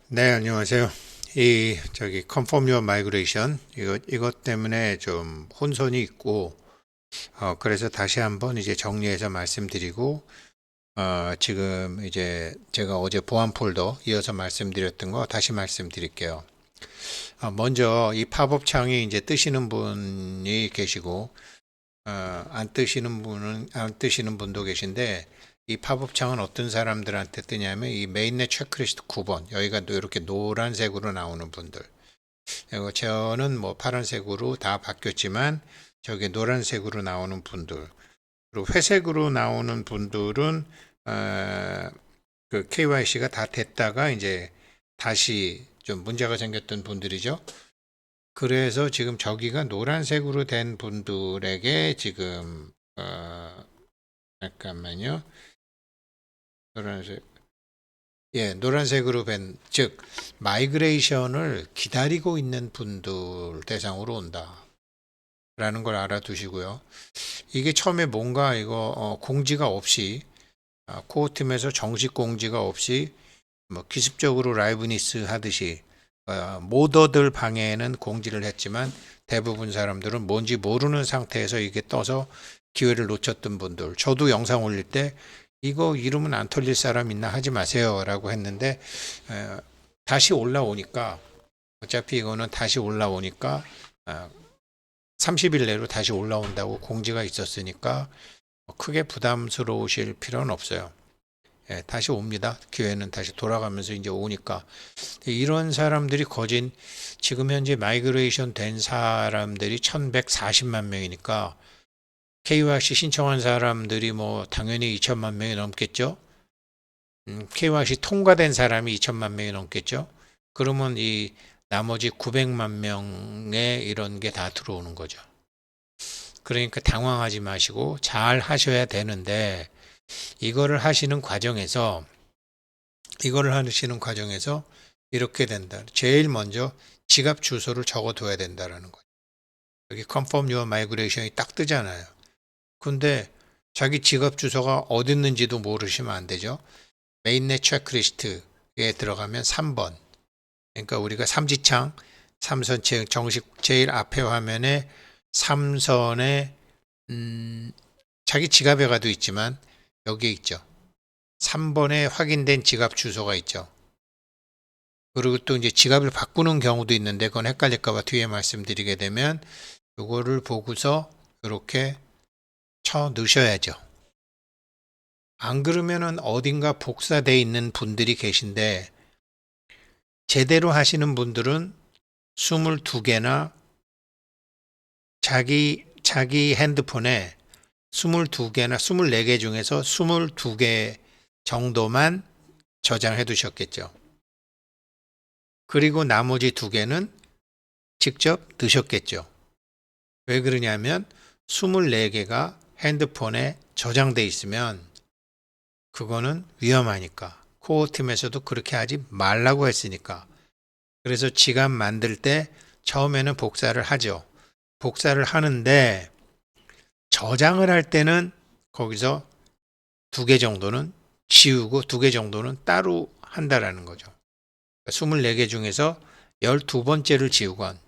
네, 안녕하세요. Conform Your Migration, 이것 때문에 좀 혼선이 있고, 그래서 다시 한번 이제 정리해서 말씀드리고, 지금 이제 제가 어제 보안 폴더 이어서 말씀드렸던 거 다시 말씀드릴게요. 먼저 이 팝업 창이 이제 뜨시는 분이 계시고, 안 뜨시는 분도 계신데, 이 팝업 창은 어떤 사람들한테 뜨냐면, 이 메인넷 체크리스트 9번, 여기가 이렇게 노란색으로 나오는 분들. 그리고 저는 뭐 파란색으로 다 바뀌었지만, 저게 노란색으로 나오는 분들. 그리고 회색으로 나오는 분들은, 그 KYC가 다 됐다가 이제 다시 좀 문제가 생겼던 분들이죠. 그래서 지금 저기가 노란색으로 된 분들에게 지금 잠깐만요. 노란색. 예, 노란색으로 즉 마이그레이션을 기다리고 있는 분들 대상으로 온다라는 걸 알아두시고요. 이게 처음에 뭔가 이거 공지가 없이 코어 팀에서 정식 공지가 없이 뭐 기습적으로 라이브니스 하듯이 모더들 방에는 공지를 했지만 대부분 사람들은 뭔지 모르는 상태에서 이게 떠서 기회를 놓쳤던 분들, 저도 영상 올릴 때 이거 이름은 안 털릴 사람 있나 하지 마세요 라고 했는데 다시 올라오니까 어차피 이거는 다시 올라오니까 30일 내로 다시 올라온다고 공지가 있었으니까 크게 부담스러우실 필요는 없어요. 예, 다시 옵니다. 기회는 다시 돌아가면서 이제 오니까. 이런 사람들이 거진 지금 현재 마이그레이션 된 사람들이 1140만 명이니까 KYC 신청한 사람들이 뭐 당연히 2천만 명이 넘겠죠. KYC 통과된 사람이 2천만 명이 넘겠죠. 그러면 이 나머지 900만 명의 이런 게 다 들어오는 거죠. 그러니까 당황하지 마시고 잘 하셔야 되는데 이거를 하시는 과정에서 이렇게 된다. 제일 먼저 지갑 주소를 적어둬야 된다라는 거예요. 여기 Confirm Your Migration이 딱 뜨잖아요. 근데 자기 지갑 주소가 어디 있는지도 모르시면 안 되죠. 메인넷 체크리스트에 들어가면 3번. 그러니까 우리가 삼지창, 삼선 정식 제일 앞에 화면에 삼선에 자기 지갑에 가도 있지만 여기에 있죠. 3번에 확인된 지갑 주소가 있죠. 그리고 또 이제 지갑을 바꾸는 경우도 있는데 그건 헷갈릴까봐 뒤에 말씀드리게 되면 이거를 보고서 이렇게 쳐 넣으셔야죠. 안 그러면은 어딘가 복사돼 있는 분들이 계신데 제대로 하시는 분들은 22개나 자기 핸드폰에 22개나 24개 중에서 22개 정도만 저장해 두셨겠죠. 그리고 나머지 2개는 직접 넣으셨겠죠. 왜 그러냐면 24개가 핸드폰에 저장돼 있으면 그거는 위험하니까. 코어 팀에서도 그렇게 하지 말라고 했으니까. 그래서 지갑 만들 때 처음에는 복사를 하죠. 복사를 하는데 저장을 할 때는 거기서 2개 정도는 지우고 2개 정도는 따로 한다라는 거죠. 24개 중에서 12번째를 지우건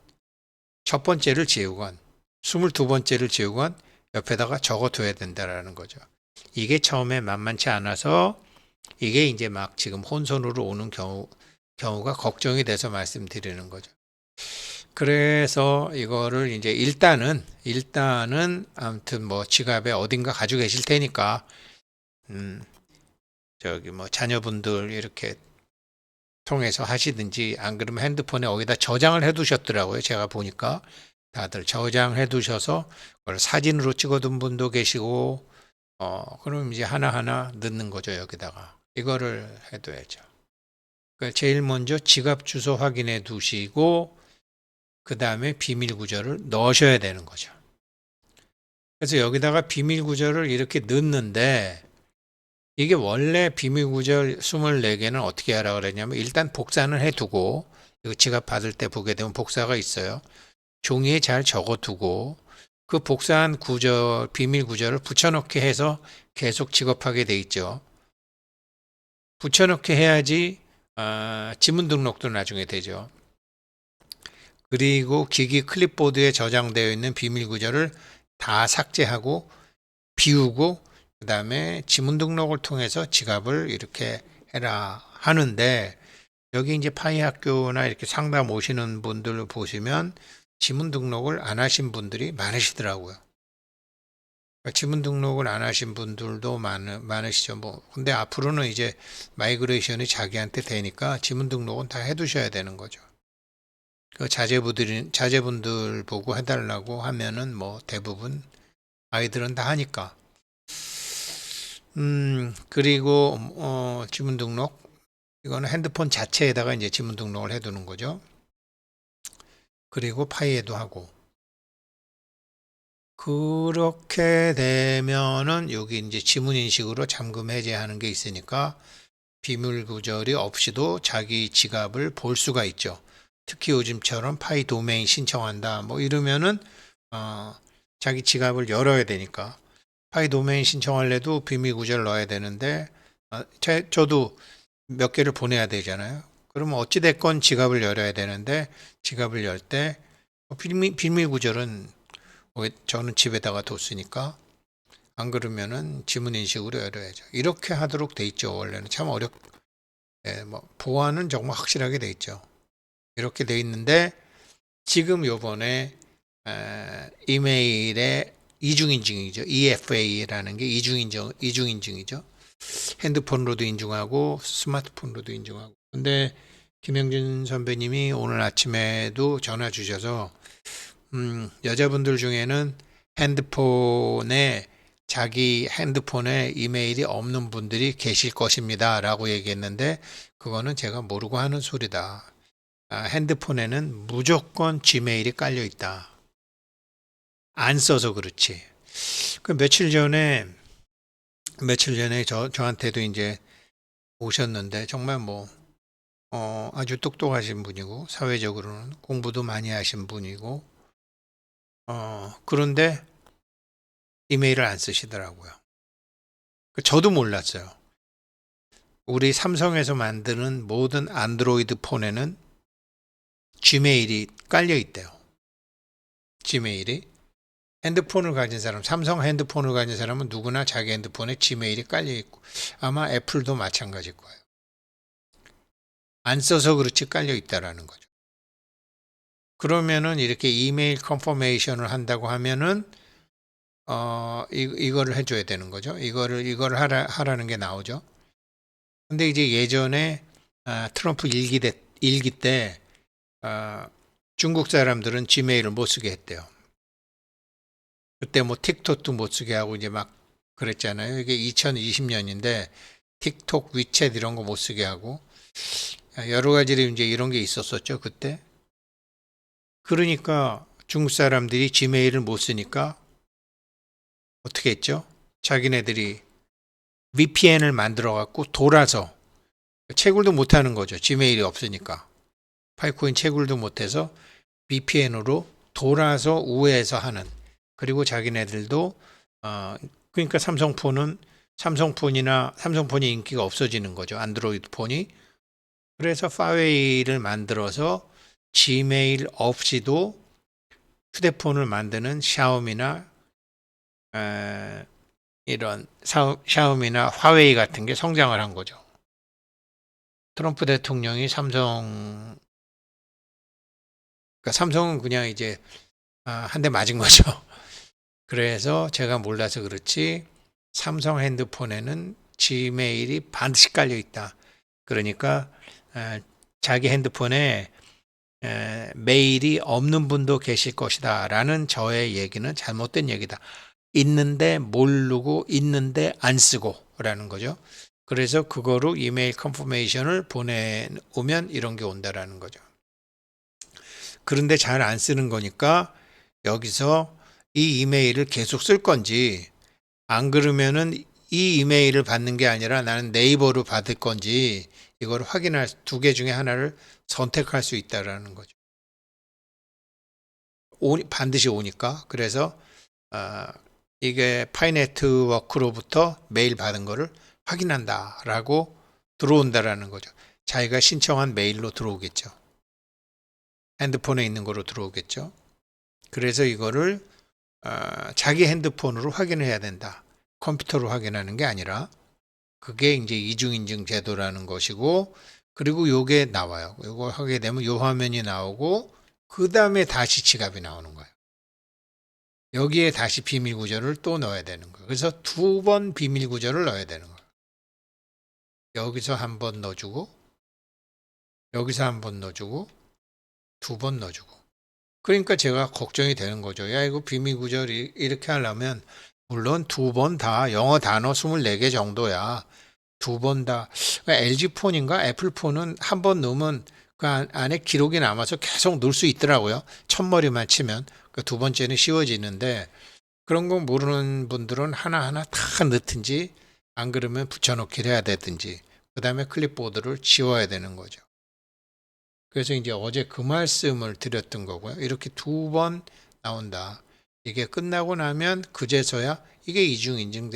첫 번째를 지우건 22번째를 지우건 옆에다가 적어둬야 된다라는 거죠. 이게 처음에 만만치 않아서 이게 이제 막 지금 혼선으로 오는 경우가 걱정이 돼서 말씀드리는 거죠. 그래서 이거를 이제 일단은 아무튼 뭐 지갑에 어딘가 가지고 계실 테니까 저기 뭐 자녀분들 이렇게 통해서 하시든지 안 그러면 핸드폰에 어디다 저장을 해 두셨더라고요. 제가 보니까 다들 저장해 두셔서 그걸 사진으로 찍어둔 분도 계시고 그럼 이제 하나하나 넣는 거죠. 여기다가 이거를 해둬야죠. 그러니까 제일 먼저 지갑 주소 확인해 두시고 그 다음에 비밀 구절을 넣으셔야 되는 거죠. 그래서 여기다가 비밀 구절을 이렇게 넣는데 이게 원래 비밀 구절 24개는 어떻게 하라 그랬냐면 일단 복사는 해두고 이거 지갑 받을 때 보게 되면 복사가 있어요. 종이에 잘 적어두고 그 복사한 구절 비밀 구절을 붙여넣기 해서 계속 지급하게 돼 있죠. 붙여넣기 해야지 지문 등록도 나중에 되죠. 그리고 기기 클립보드에 저장되어 있는 비밀 구절을 다 삭제하고 비우고 그 다음에 지문 등록을 통해서 지갑을 이렇게 해라 하는데, 여기 이제 파이 학교나 이렇게 상담 오시는 분들 보시면 지문 등록을 안 하신 분들이 많으시더라고요. 지문 등록을 안 하신 분들도 많으시죠. 근데 앞으로는 이제 마이그레이션이 자기한테 되니까 지문 등록은 다 해두셔야 되는 거죠. 그 자제분들 보고 해달라고 하면은 대부분 아이들은 다 하니까. 그리고, 지문 등록. 이거는 핸드폰 자체에다가 이제 지문 등록을 해두는 거죠. 그리고 파이에도 하고. 그렇게 되면은 여기 이제 지문 인식으로 잠금 해제하는 게 있으니까 비밀 구절이 없이도 자기 지갑을 볼 수가 있죠. 특히 요즘처럼 파이 도메인 신청한다 이러면은 자기 지갑을 열어야 되니까 파이 도메인 신청할래도 비밀 구절 넣어야 되는데 저도 몇 개를 보내야 되잖아요. 그러면 어찌 됐건 지갑을 열어야 되는데 지갑을 열 때 비밀 구절은 저는 집에다가 뒀으니까 안 그러면은 지문 인식으로 열어야죠. 이렇게 하도록 돼 있죠. 원래는 참 보안은 정말 확실하게 돼 있죠. 이렇게 돼 있는데 지금 요번에 이메일에 이중인증이죠. EFA라는 게 이중인증이죠. 핸드폰으로도 인증하고 스마트폰으로도 인증하고. 근데 김영진 선배님이 오늘 아침에도 전화 주셔서 여자분들 중에는 자기 핸드폰에 이메일이 없는 분들이 계실 것입니다 라고 얘기했는데, 그거는 제가 모르고 하는 소리다. 핸드폰에는 무조건 지메일이 깔려 있다. 안 써서 그렇지. 그 며칠 전에 저한테도 이제 오셨는데, 정말 아주 똑똑하신 분이고, 사회적으로는 공부도 많이 하신 분이고, 그런데 이메일을 안 쓰시더라고요. 저도 몰랐어요. 우리 삼성에서 만드는 모든 안드로이드 폰에는 지메일이 깔려 있대요. 지메일이. 삼성 핸드폰을 가진 사람은 누구나 자기 핸드폰에 지메일이 깔려 있고, 아마 애플도 마찬가지일 거예요. 안 써서 그렇지 깔려 있다라는 거죠. 그러면은 이렇게 이메일 컨퍼메이션을 한다고 하면은 이거를 해줘야 되는 거죠. 이거를 하라는 게 나오죠. 근데 이제 예전에 트럼프 일기 때 중국 사람들은 지메일을 못 쓰게 했대요. 그때 틱톡도 못 쓰게 하고 이제 막 그랬잖아요. 이게 2020년인데 틱톡, 위챗 이런 거 못 쓰게 하고 여러 가지로 이제 이런 게 있었었죠, 그때. 그러니까 중국 사람들이 지메일을 못 쓰니까 어떻게 했죠? 자기네들이 VPN을 만들어 갖고 돌아서 채굴도 못 하는 거죠. 지메일이 없으니까. 파이코인 채굴도 못 해서 VPN으로 돌아서 우회해서 하는. 그리고 자기네들도 그러니까 삼성폰이 인기가 없어지는 거죠. 안드로이드 폰이. 그래서 파웨이를 만들어서 지메일 없이도 휴대폰을 만드는 샤오미나 샤오미나 화웨이 같은 게 성장을 한 거죠. 트럼프 대통령이 그러니까 삼성은 그냥 이제 한 대 맞은 거죠. 그래서 제가 몰라서 그렇지 삼성 핸드폰에는 지메일이 반드시 깔려 있다. 그러니까 자기 핸드폰에 메일이 없는 분도 계실 것이다 라는 저의 얘기는 잘못된 얘기다. 있는데 모르고 있는데 안 쓰고 라는 거죠. 그래서 그거로 이메일 컨퍼메이션을 보내오면 이런 게 온다라는 거죠. 그런데 잘 안 쓰는 거니까 여기서 이 이메일을 계속 쓸 건지, 안 그러면은 이 이메일을 받는 게 아니라 나는 네이버로 받을 건지 이걸 확인할 두 개 중에 하나를 선택할 수 있다라는 거죠. 반드시 오니까. 그래서 이게 파이네트워크로부터 메일 받은 거를 확인한다라고 들어온다라는 거죠. 자기가 신청한 메일로 들어오겠죠. 핸드폰에 있는 거로 들어오겠죠. 그래서 이거를 자기 핸드폰으로 확인을 해야 된다. 컴퓨터로 확인하는 게 아니라 그게 이제 이중인증 제도라는 것이고, 그리고 요게 나와요. 요거 하게 되면 요 화면이 나오고 그 다음에 다시 지갑이 나오는 거예요. 여기에 다시 비밀 구절을 또 넣어야 되는 거예요. 그래서 두 번 비밀 구절을 넣어야 되는 거예요. 여기서 한 번 넣어주고, 여기서 한 번 넣어주고, 두 번 넣어주고. 그러니까 제가 걱정이 되는 거죠. 야, 이거 비밀 구절 이렇게 하려면 물론 두 번 다 영어 단어 24개 정도야. 두 번 다. LG 폰인가 애플 폰은 한 번 넣으면 그 안에 기록이 남아서 계속 넣을 수 있더라고요. 첫머리만 치면. 그 두 번째는 쉬워지는데, 그런 거 모르는 분들은 하나하나 다 넣든지 안 그러면 붙여넣기를 해야 되든지 그 다음에 클립보드를 지워야 되는 거죠. 그래서 이제 어제 그 말씀을 드렸던 거고요. 이렇게 두 번 나온다. 이게 끝나고 나면 그제서야 이게 이중인증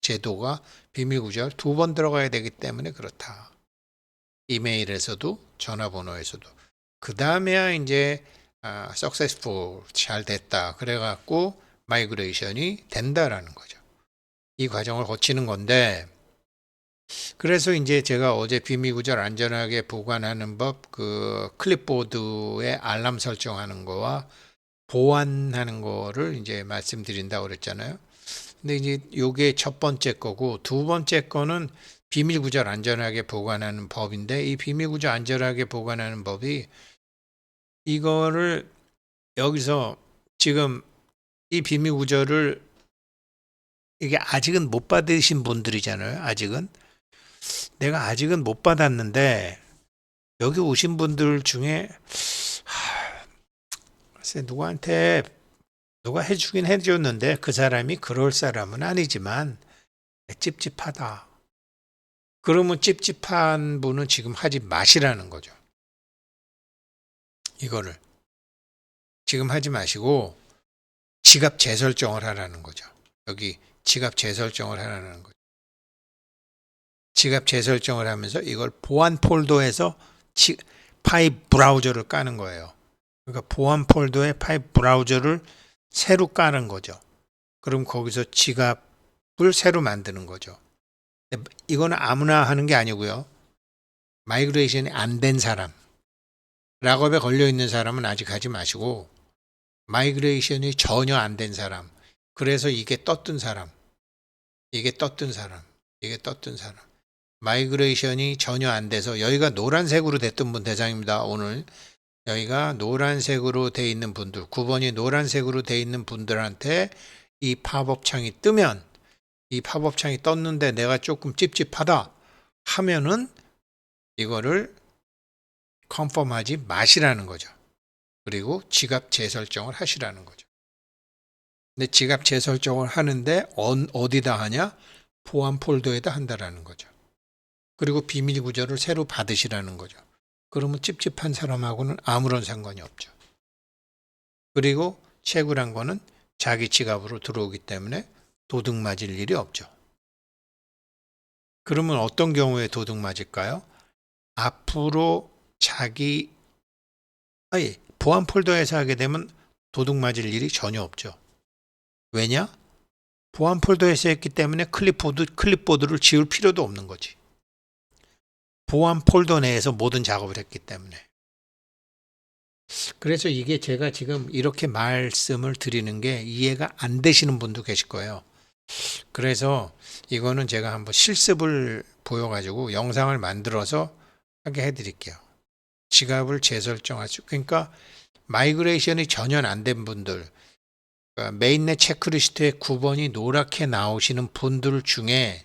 제도가 비밀구절 두 번 들어가야 되기 때문에 그렇다. 이메일에서도 전화번호에서도. 그 다음에야 이제 successful 잘 됐다. 그래갖고 마이그레이션이 된다라는 거죠. 이 과정을 거치는 건데, 그래서 이제 제가 어제 비밀구절 안전하게 보관하는 법, 그 클립보드에 알람 설정하는 거와 보완하는 거를 이제 말씀드린다고 그랬잖아요. 근데 이제 요게 첫 번째 거고, 두 번째 거는 비밀구절 안전하게 보관하는 법인데, 이 비밀구절 안전하게 보관하는 법이 이거를 여기서 지금 이 비밀구절을 이게 아직은 못 받으신 분들이잖아요. 아직은 못 받았는데 여기 오신 분들 중에 글쎄 누구한테 누가 해주긴 해줬는데 그 사람이 그럴 사람은 아니지만 찝찝하다. 그러면 찝찝한 분은 지금 하지 마시라는 거죠. 이거를 지금 하지 마시고 지갑 재설정을 하라는 거죠. 여기 지갑 재설정을 하라는 거죠. 지갑 재설정을 하면서 이걸 보안 폴더에서 파일 브라우저를 까는 거예요. 그러니까 보안 폴더에 파일 브라우저를 새로 까는 거죠. 그럼 거기서 지갑을 새로 만드는 거죠. 이거는 아무나 하는 게 아니고요. 마이그레이션이 안 된 사람, 락업에 걸려 있는 사람은 아직 하지 마시고, 마이그레이션이 전혀 안 된 사람, 그래서 이게 떴던 사람, 마이그레이션이 전혀 안 돼서 여기가 노란색으로 됐던 분 대상입니다. 오늘 여기가 노란색으로 돼 있는 분들, 9번이 노란색으로 돼 있는 분들한테 이 팝업 창이 뜨면, 이 팝업 창이 떴는데 내가 조금 찝찝하다 하면은 이거를 컨펌하지 마시라는 거죠. 그리고 지갑 재설정을 하시라는 거죠. 근데 지갑 재설정을 하는데 어디다 하냐? 보안 폴더에다 한다라는 거죠. 그리고 비밀 구절을 새로 받으시라는 거죠. 그러면 찝찝한 사람하고는 아무런 상관이 없죠. 그리고 채굴한 거는 자기 지갑으로 들어오기 때문에 도둑 맞을 일이 없죠. 그러면 어떤 경우에 도둑 맞을까요? 앞으로 보안 폴더에서 하게 되면 도둑 맞을 일이 전혀 없죠. 왜냐? 보안 폴더에서 했기 때문에 클립보드를 지울 필요도 없는 거지. 보안 폴더 내에서 모든 작업을 했기 때문에. 그래서 이게 제가 지금 이렇게 말씀을 드리는 게 이해가 안 되시는 분도 계실 거예요. 그래서 이거는 제가 한번 실습을 보여가지고 영상을 만들어서 하게 해드릴게요. 지갑을 재설정할 수, 그러니까 마이그레이션이 전혀 안 된 분들, 그러니까 메인넷 체크리스트에 9번이 노랗게 나오시는 분들 중에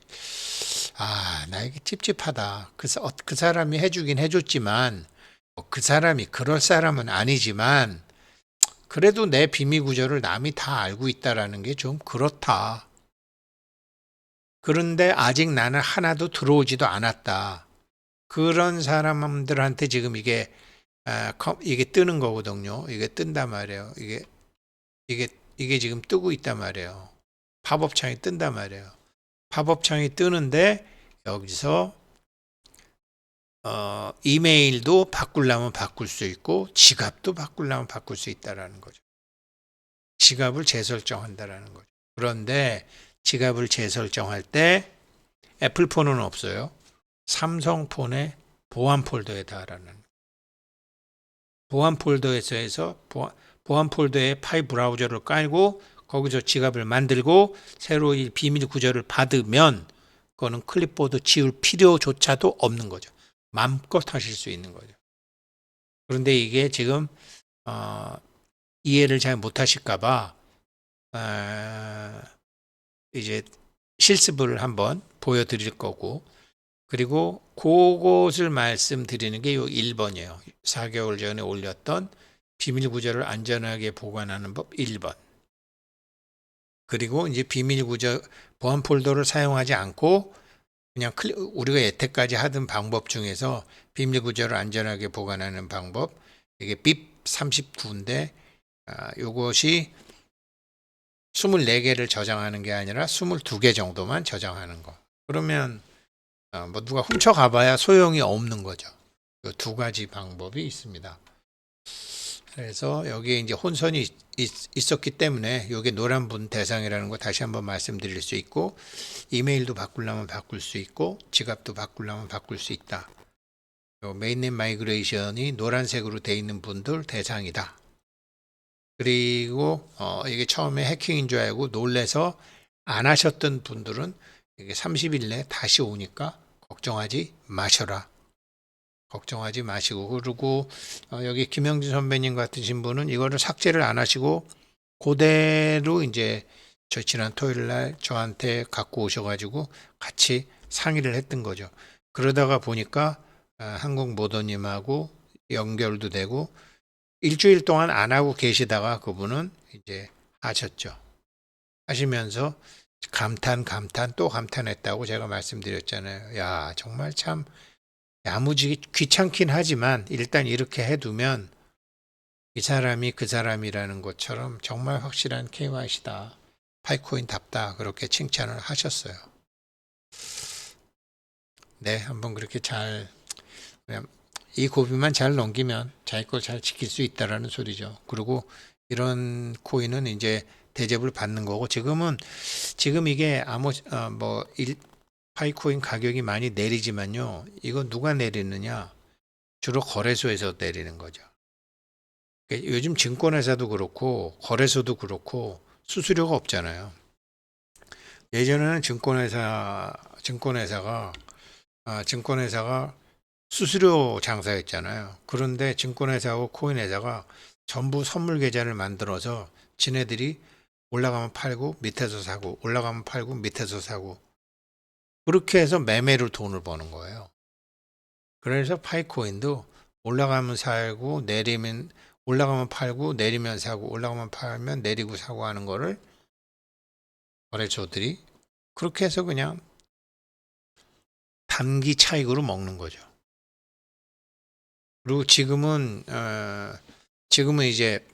나 이게 찝찝하다. 그 사람이 해주긴 해줬지만 그 사람이 그럴 사람은 아니지만 그래도 내 비밀 구절을 남이 다 알고 있다라는 게 좀 그렇다. 그런데 아직 나는 하나도 들어오지도 않았다. 그런 사람들한테 지금 이게 뜨는 거거든요. 이게 뜬단 말이에요. 이게 지금 뜨고 있단 말이에요. 팝업 창이 뜬단 말이에요. 팝업 창이 뜨는데 여기서 이메일도 바꾸려면 바꿀 수 있고 지갑도 바꾸려면 바꿀 수 있다라는 거죠. 지갑을 재설정한다라는 거죠. 그런데 지갑을 재설정할 때 애플폰은 없어요. 삼성폰의 보안 폴더에다라는 보안 폴더에서 보안 폴더에 파일 브라우저를 깔고 거기서 지갑을 만들고 새로 이 비밀 구조를 받으면 그거는 클립보드 지울 필요조차도 없는 거죠. 마음껏 하실 수 있는 거죠. 그런데 이게 지금 이해를 잘 못하실까봐 이제 실습을 한번 보여드릴 거고, 그리고 그것을 말씀드리는 게 요 1번이에요. 4개월 전에 올렸던 비밀 구조를 안전하게 보관하는 법 1번. 그리고 이제 비밀 구조 보안 폴더를 사용하지 않고 그냥 우리가 여태까지 하던 방법 중에서 비밀 구조를 안전하게 보관하는 방법, 이게 BIP 39인데 이것이 24개를 저장하는 게 아니라 22개 정도만 저장하는 거. 그러면 뭐 누가 훔쳐가봐야 소용이 없는 거죠. 이 두 가지 방법이 있습니다. 그래서 여기에 이제 혼선이 있었기 때문에 이게 노란분 대상이라는 거 다시 한번 말씀드릴 수 있고, 이메일도 바꾸려면 바꿀 수 있고 지갑도 바꾸려면 바꿀 수 있다. 메인넷 마이그레이션이 노란색으로 돼 있는 분들 대상이다. 그리고 이게 처음에 해킹인 줄 알고 놀래서 안 하셨던 분들은 이게 30일 내에 다시 오니까 걱정하지 마셔라. 걱정하지 마시고, 그리고 여기 김영진 선배님 같으신 분은 이거를 삭제를 안 하시고 그대로 이제 저 지난 토요일 날 저한테 갖고 오셔가지고 같이 상의를 했던 거죠. 그러다가 보니까 한국모더님하고 연결도 되고 일주일 동안 안 하고 계시다가 그분은 이제 하셨죠. 하시면서 감탄 또 감탄했다고 제가 말씀드렸잖아요. 야, 정말 참 야무지게 귀찮긴 하지만 일단 이렇게 해두면 이 사람이 그 사람이라는 것처럼 정말 확실한 KYC다. 파이코인답다. 그렇게 칭찬을 하셨어요. 네, 한번 그렇게 그냥 이 고비만 잘 넘기면 자기 걸 잘 지킬 수 있다라는 소리죠. 그리고 이런 코인은 이제 대접을 받는 거고, 지금 이게 파이코인 가격이 많이 내리지만요. 이거 누가 내리느냐? 주로 거래소에서 내리는 거죠. 그러니까 요즘 증권회사도 그렇고 거래소도 그렇고 수수료가 없잖아요. 예전에는 증권회사가 수수료 장사였잖아요. 그런데 증권회사하고 코인회사가 전부 선물 계좌를 만들어서 지네들이 올라가면 팔고 밑에서 사고 올라가면 팔고 밑에서 사고 그렇게 해서 매매로 돈을 버는 거예요. 그래서 파이코인도 올라가면 사고 내리면 올라가면 팔고 내리면 사고 올라가면 팔면 내리고 사고 하는 거를 거래소들이 그렇게 해서 그냥 단기 차익으로 먹는 거죠. 그리고 지금은 이제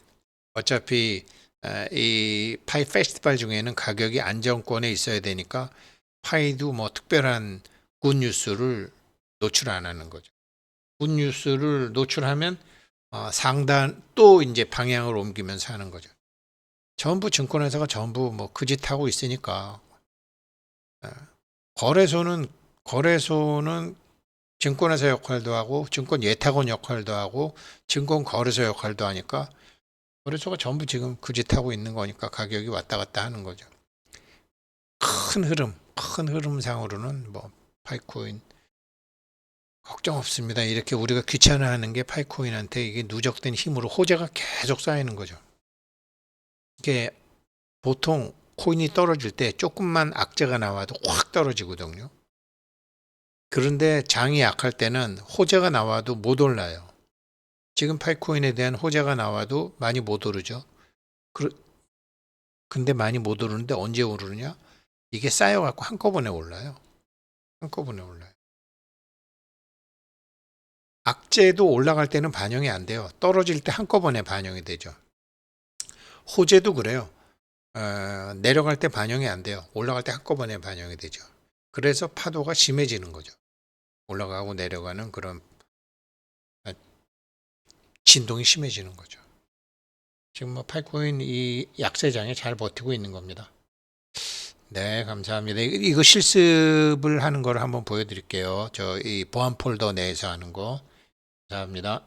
어차피 이 파이 페스티벌 중에는 가격이 안정권에 있어야 되니까 파이도 뭐 특별한 굿뉴스를 노출 안 하는 거죠. 굿뉴스를 노출하면 상단 또 이제 방향을 옮기면서 하는 거죠. 전부 증권회사가 전부 뭐 그 짓 하고 있으니까 거래소는 증권회사 역할도 하고 증권 예탁원 역할도 하고 증권 거래소 역할도 하니까 거래소가 전부 지금 그 짓 하고 있는 거니까 가격이 왔다 갔다 하는 거죠. 큰 흐름상으로는 뭐 파이코인 걱정 없습니다. 이렇게 우리가 귀찮아하는 게 파이코인한테 이게 누적된 힘으로 호재가 계속 쌓이는 거죠. 이게 보통 코인이 떨어질 때 조금만 악재가 나와도 확 떨어지거든요. 그런데 장이 약할 때는 호재가 나와도 못 올라요. 지금 파이코인에 대한 호재가 나와도 많이 못 오르죠. 근데 많이 못 오르는데 언제 오르느냐? 이게 쌓여갖고 한꺼번에 올라요. 악재도 올라갈 때는 반영이 안 돼요. 떨어질 때 한꺼번에 반영이 되죠. 호재도 그래요. 내려갈 때 반영이 안 돼요. 올라갈 때 한꺼번에 반영이 되죠. 그래서 파도가 심해지는 거죠. 올라가고 내려가는 그런 진동이 심해지는 거죠. 지금 뭐 팔코인 이 약세장에 잘 버티고 있는 겁니다. 네, 감사합니다. 이거 실습을 하는 걸 한번 보여드릴게요. 저 이 보안 폴더 내에서 하는 거. 감사합니다.